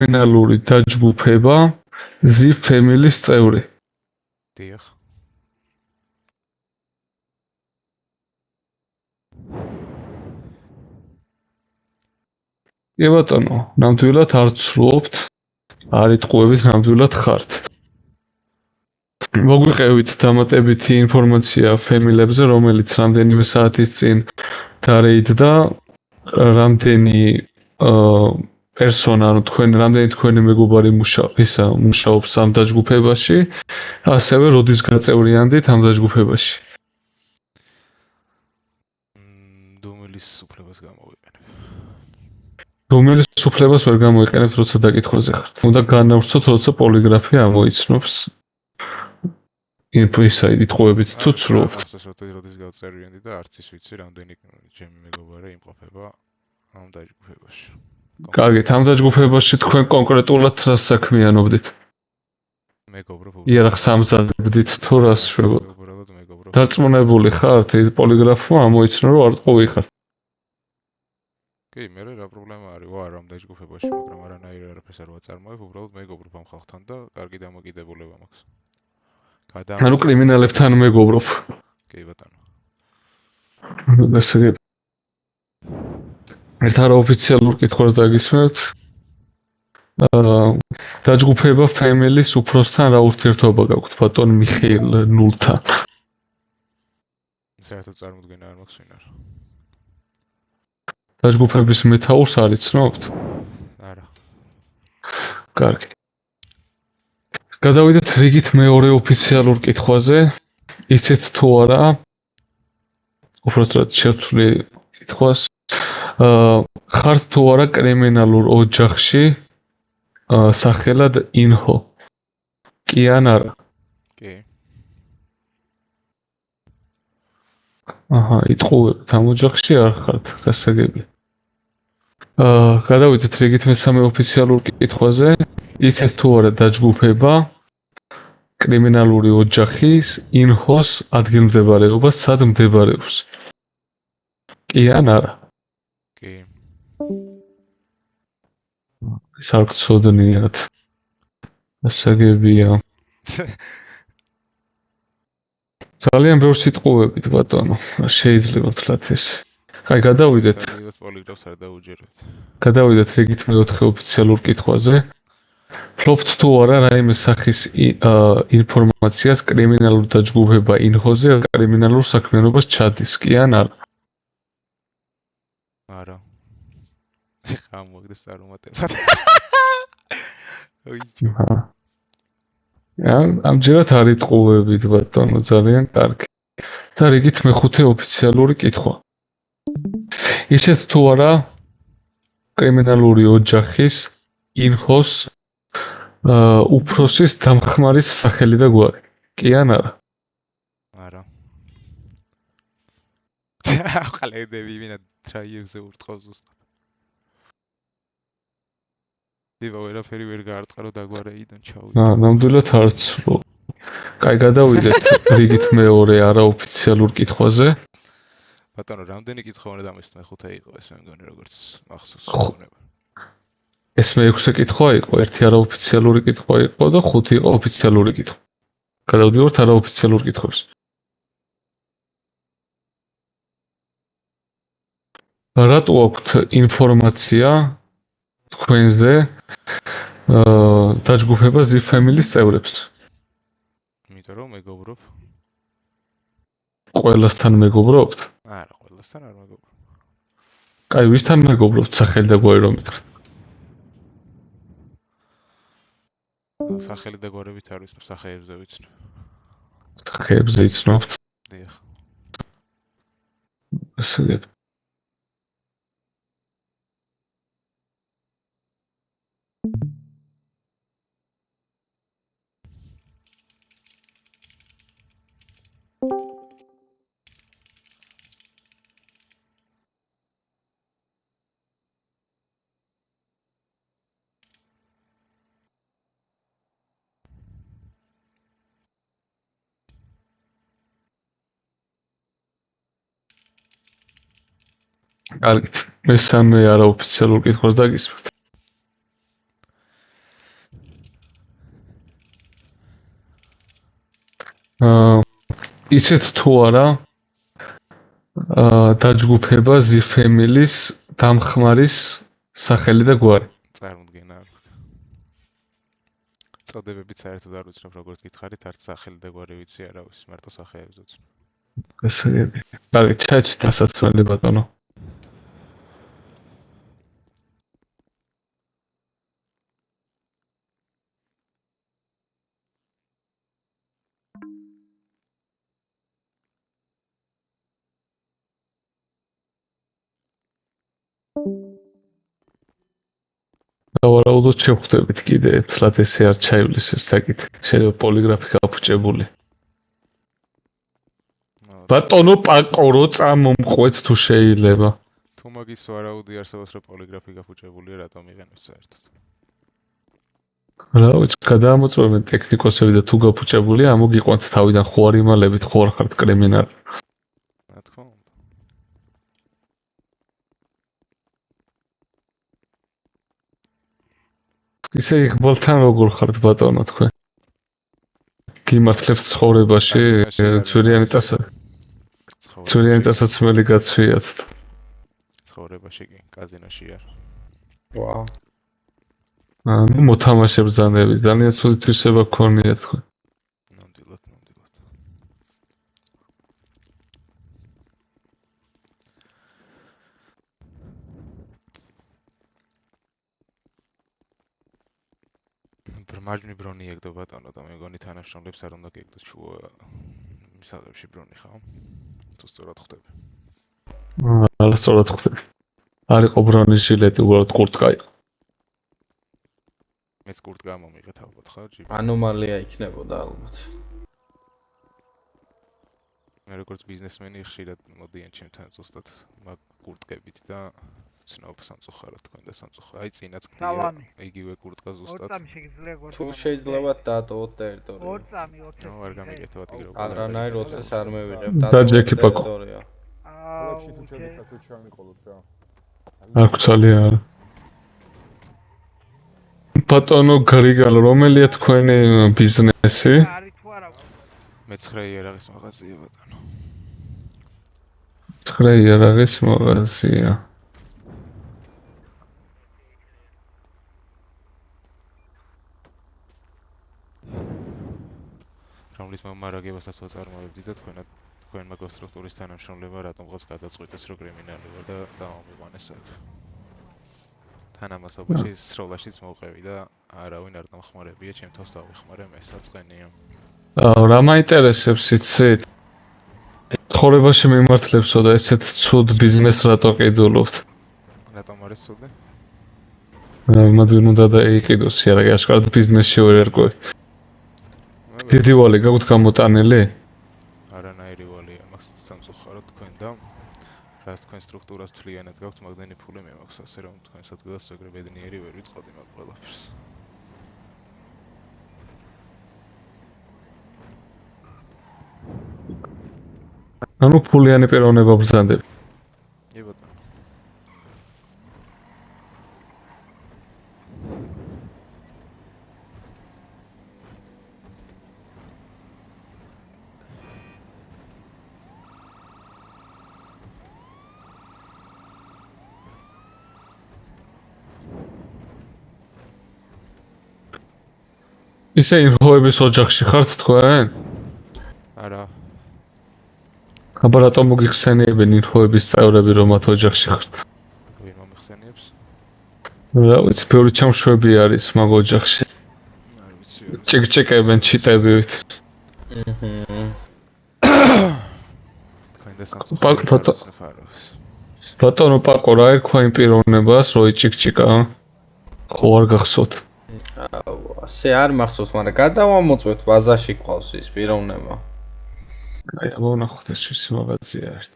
კრიმინალური დაჯგუფება The Family-ის წევრი. დიახ. კი ბატონო, ნამდვილად არ ცდილობთ, არ იტყუებით ნამდვილად ხართ. მოგვიყევით დამატებითი ინფორმაცია ფემილებზე, რომელიც რამდენიმე საათის წინ დარეიდდა, რამდენი პერსონა, რამდენი თქვენი მეგობარი მუშაობს ამ დაჯგუფებაში, ასევე როდის გაწევრიანდით ამ დაჯგუფებაში. დუმილის უფლებას გამოვიყენებ. დუმილის უფლებას ვერ გამოიყენებთ, როცა დაკითხვაზე ხართ. უნდა განავრცოთ, როცა პოლიგრაფი ამოიცნობს. იტყუებით თუ ცდილობთ. როდის გავწერიანდი და არც ის ვიცი, რამდენი ჩემი მეგობარი იმყოფება ამ დაჯგუფებაში. კარგით, ამ დაჯგუფებაში თქვენ კონკრეტულად რას საქმიანობდით? მეგობრობ. იარაღს ამზადებდით თუ რას შვებოდ? უბრალოდ მეგობრობ. დარწმუნებული ხართ, ის პოლიგრაფმა ამოიცნო, რომ არ ტყუი ხართ. კი, მე რა პრობლემა არის? ვარ ამ დაჯგუფებაში, მაგრამ არანაირ არაფერს არ ვაწარმოებ, უბრალოდ მეგობრობ ამ ხალხთან და კარგი დამოკიდებულება მაქვს. ანუ კრიმინალებთან მეგობრობ. კი ბატონო. ესე ერთ არაოფიციალურ კითხვას დაგისმევთ. დაჯგუფება Family-ის უფროსთან რა ურთიერთობა გაქვთ ბატონ მიხეილ ნულთან? საერთოდ წარმოდგენა არ მაქვს ვინ არა. დაჯგუფების მეთაურს არ იცნობთ? არა. კარგი. გადავიდეთ რიგით მეორე ოფიციალურ კითხვაზე. იცით თუ არა? უბრალოდ შევცვლი კითხვას. ხართ თუ არა კრიმინალურ ოჯახში სახელად ინჰო? კი ან არა? კი. იტყუებით ამ ოჯახში არ ხართ, გასაგები. გადავიდეთ რიგით მესამე ოფიციალურ კითხვაზე. იცით თუ არა დაჯგუფება კრიმინალური ოჯახის ინჰოს ადგილმდებარეობა სად მდებარეობს? კი ან არა? კი. ეს არ გწოდნიათ. გასაგებია. ძალიან ბევრს იტყუებით ბატონო, შეიძლება თქვათ ეს. აი გადავიდეთ. ეს პოლიგრაფს არ დაუჯერებთ. გადავიდეთ რიგით მეოთხე ოფიციალურ კითხვაზე. ფლობთ თუ არა რაიმე სახის ინფორმაციას კრიმინალურ დაჯგუფება ინჰოზე კრიმინალურ საქმიანობას ჩადის, კი ან არა? არა. გამოგდეს წარმატებულად. ოიჯო. ამჯერად არ იტყუებით ბატონო, ძალიან კარგი. და რიგით მეხუთე ოფიციალური კითხვა. იცით თუ არა კრიმინალური ოჯახის ინჰოს უფროსის დამხმარის სახელი და გვარი? კი ან არა? არა. ხალედები ვინა ტრაიებზე ურტყავს ზუსტად. დილა ვერაფერი ვერ გაარტყარო დაგვარეიდან ჩავიდე. ნამდვილად არ ცდილობ. კაი, გადავიდეთ რიგით მეორე არაოფიციალურ კითხვაზე. ბატონო, რამდენი კითხვა უნდა დამისვთ? მეხუთე იყო ეს, მე მგონი როგორც მახსოვს გქონება. ეს მეექვსე კითხვა იყო, ერთი არაოფიციალური კითხვა იყო და ხუთი იყო ოფიციალური კითხვა. გადავდივართ არაოფიციალურ კითხვებს. რატო აქვთ ინფორმაცია თქვენზე დაჯგუფებას The Family-ის წევრებს? იმიტომ რომ მეგობრობ. ყველასთან მეგობრობთ? არა, ყველასთან არ მეგობრობ. კაი, ვისთან მეგობრობთ სახელი და გვარი რომ მითხრა? სახელი და გვარებით არ ვიცნობ, სახეებზე ვიცნობ. სახეებზე იცნობთ? დიახ. ესე კარგით, მესამე არაოფიციალურ კითხვას დაგისმენთ. იცით თუ არა დაჯგუფება The Family-ს დამხმარის სახელი და გვარი. წარმოდგენა არ მაქვს. წოდებებით საერთოდ არ ვიცნობ როგორც გითხარით, არც სახელი და გვარი ვიცი არავის, მარტო სახეებს ვიცნობ. გასაგები. კარგი, ჩაჩით ასაცმელი ბატონო. დავარაუდოთ შევხვდებით კიდე თლათ ესე არ ჩაივლის ეს საკითხი. შეიძლება პოლიგრაფი გაფუჭებული. ბატონო პაკორო წამომყვეთ თუ შეიძლება. თუ მაგის ვარაუდი არსებობს რომ პოლიგრაფი გაფუჭებულია, რატომ იყენებს საერთოდ? რა ვიცი, გადაამოწმებენ ტექნიკოსები და თუ გაფუჭებულია, ამოგიყვანთ თავიდან ხო არ იმალებით, ხო არ ხართ კრიმინალი. რა თქმა უნდა. ისე იღბალთან როგორ ხართ ბატონო თქვენ? გიმართლებთ ცხოვრებაში, ძვირიანი ტასაცმელი გაცვიათ. ცხოვრებაში კი, კაზინოში არ. ვაუ. ანუ მოთამაშე ბრძანები, ძალიან ცუდი თვისება გქონია თქვენ. ნამდვილად. მარჯვნივ ბრონი ეგდო ბატონო და მეგონი თანამშრომლებს არ უნდა გეგდოს შუა მისაღებში ბრონი ხო? თუ სწორად ხვდები. არა სწორად ხვდები. არ იყო ბრონის ჟილეტი, უბრალოდ კურტკა იყო. მეც კურტკა გამომიღეთ ალბათ ხო? ანომალია იქნებოდა ალბათ. მე როგორც ბიზნესმენი ხშირად მოდიან ჩემთან ზუსტად მაგ კურტკებით და ცნობ სამწუხაროდ თქვენ და სამწუხაროდ. აი წინაც გდია იგივე კურტკა ზუსტად. თუ შეიძლება დატოვოთ ტერიტორია. 2 წამი 20. არ გამიგეთავად იგივე. არანაირ 20-ს არ მევიღებ. დაჯექი პაკო. არ გცალია არა. ბატონო გრიგალ, რომელია თქვენი ბიზნესი? მე-9 იარაღის მაღაზია ბატონო. 9 იარაღის მაღაზია. რომლის მომარაგებასაც ვაწარმოებდი და თქვენ მაგ სტრუქტურის თანამშრომლებმა რატომღაც გადაწყვიტეს რომ კრიმინალი ვარ და დამომიყვანეს აქ. თან ამასობაში სროლაშიც მოვყევი და არავინ არ დამხმარებია, ჩემ თავს დავიხმარე, მე საწყენია. რა მაინტერესებს იცით? ცხოვრებაში მიმართლებსო და ესეთ ცუდ ბიზნესს რატო ყიდულობთ? რატომ არის ცუდი? მადვინ უნდა დაიყიდოს იარაღი, აშკარად ბიზნესში ვერ ერკვევით. დიდი ვალი გაქვთ გამოტანილი? არანაირი ვალია მაქვს სამწუხაროდ თქვენ და რაც თქვენ სტრუქტურას თვლიანად გაქვთ, მაგდენი ფული მე მაქვს, ასე რომ თქვენ სადგას ეგრე ბედნიერი ვერ ვიწყოდი მაგ ყველაფერს. ანუ ფულიანი პიროვნება ბრძანდები. კი ბატონო. ისე ინფოების ოჯახში ხართ თქვენ? არა. აბა რატომ მოგიხსენიებენ ინფოების წევრები რომ მათ ოჯახში ხართ? ვინ მომიხსენიებს? რა ვიცი, ბევრი ჩამშვები არის მაგ ოჯახში. არ ვიცი. ჭიკჭიკებენ ჩიტებით. თქვენ და სამწუხაროდ. ბატონო პაკო, რა ერქვა იმ პიროვნებას, რო იჭიკჭიკა? ხო არ გახსოვთ? ასე არ მახსოვს, მაგრამ გადავამოწვევთ ბაზაში ყავს ის პიროვნება. აი, ამოვნახოთ ეს შვის მაღაზია ერთ.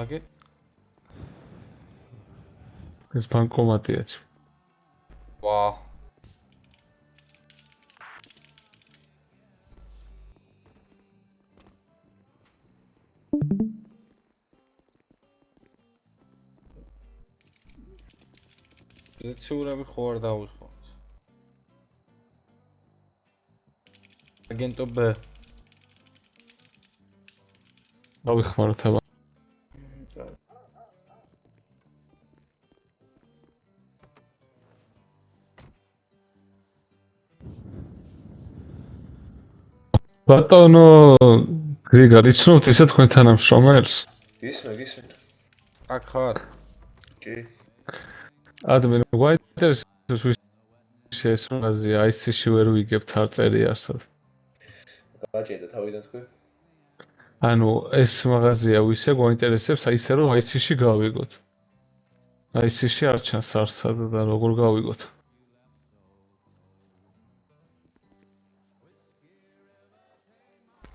აგე? ეს ბანკომატია. ვაუ. პოზიციურები ხო არ დავიხმოთ. აგენტო B. დავიხმაროთ აბა. ბატონო გრიგარ, იცნობთ ისე თქვენ თანამშრომელს? გისმენ. აქ ხარ? კი. ადმინ, გვაინტერესებს ვის ეს მაღაზია, IC-ში ვერ ვიგებთ არ წერი არსად. გაჭირდა თავიდან თქვენ? ანუ ეს მაღაზია ვისე გვაინტერესებს, აი ისე რომ IC-ში გავიგოთ. IC-ში არ ჩანს არსად და როგორ გავიგოთ?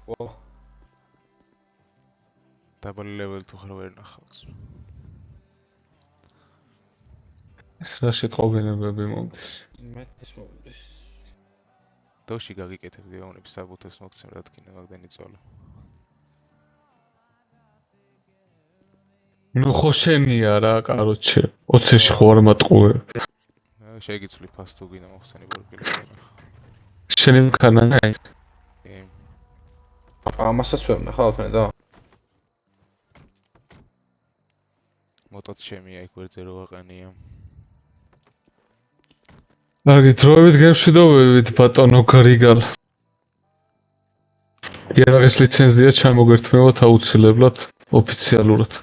ო, დაბალი level თუ ხარ ვერ ნახავს. ეს რა შეტყობინებები მომდის? მეც მომდის. დოში გაგიკეთებ გეოვნებს საბუთოს მოგცემ რა თქინა მაგდენი წოლა. ნუ ხო შენია რა, კაროჩე. 20-ში ხო არ მატყუე. შეგიცვლი ფას თუ გინდა მოხსენი ბორკილები ნახა. შენი მქანაა? ამასაც ვერ ნახავ თქვენ და? მოტოც ჩემია იქ ვერძე რო ვაყენია. კარგი, დროებით გემშვიდობებით ბატონო გრიგალ. იარაღის ლიცენზია ჩამოგერთმევათ აუცილებლად ოფიციალურად.